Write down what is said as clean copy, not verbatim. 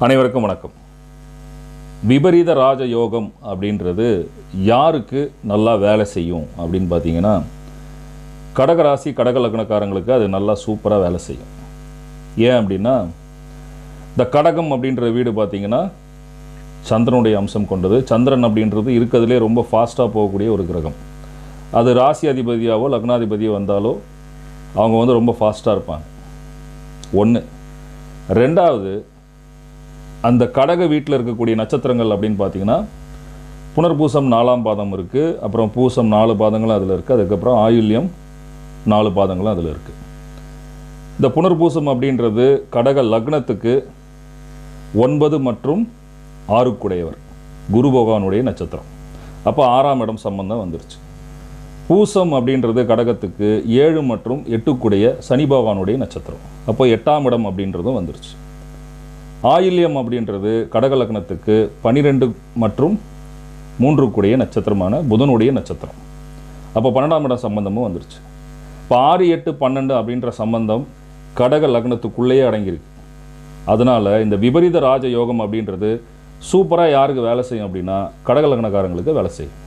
அனைவருக்கும் வணக்கம். விபரீத ராஜ யோகம் அப்படின்றது யாருக்கு நல்லா வேலை செய்யும் அப்படின்னு பார்த்தீங்கன்னா, கடகராசி கடக லக்னக்காரங்களுக்கு அது நல்லா சூப்பராக வேலை செய்யும். ஏன் அப்படின்னா, இந்த கடகம் அப்படின்ற வீடு பார்த்தீங்கன்னா சந்திரனுடைய அம்சம் கொண்டது. சந்திரன் அப்படின்றது இருக்கிறதுலே ரொம்ப ஃபாஸ்ட்டாக போகக்கூடிய ஒரு கிரகம். அது ராசி அதிபதியாவோ லக்னாதிபதியோ வந்தாலோ அவங்க ரொம்ப ஃபாஸ்ட்டாக இருப்பாங்க. ஒன்று. ரெண்டாவது, அந்த கடக வீட்டில் இருக்கக்கூடிய நட்சத்திரங்கள் அப்படின்னு பார்த்தீங்கன்னா, புனர்பூசம் 4ஆம் பாதம் இருக்குது, அப்புறம் பூசம் 4 பாதங்களும் அதில் இருக்குது, அதுக்கப்புறம் ஆயுள்யம் 4 பாதங்களும் அதில் இருக்குது. இந்த புனர்பூசம் அப்படின்றது கடக லக்னத்துக்கு 9 மற்றும் 6 குரு பகவானுடைய நட்சத்திரம். அப்போ 6ஆம் இடம் சம்பந்தம் வந்துருச்சு. பூசம் அப்படின்றது கடகத்துக்கு 7 மற்றும் 8 சனி பகவானுடைய நட்சத்திரம். அப்போ 8ஆம் இடம் அப்படின்றதும் வந்துருச்சு. ஆயில்யம் அப்படின்றது கடக லக்னத்துக்கு 12 மற்றும் 3 நட்சத்திரமான புதனுடைய நட்சத்திரம். அப்போ 12ஆம் இடம் சம்பந்தமும் வந்துருச்சு. இப்போ 6, 8, 12 அப்படின்ற சம்பந்தம் கடக லக்னத்துக்குள்ளேயே அடங்கியிருக்கு. அதனால் இந்த விபரீத ராஜ யோகம் அப்படின்றது சூப்பராக யாருக்கு வேலை செய்யும் அப்படின்னா கடக லக்னக்காரங்களுக்கு வேலை செய்யும்.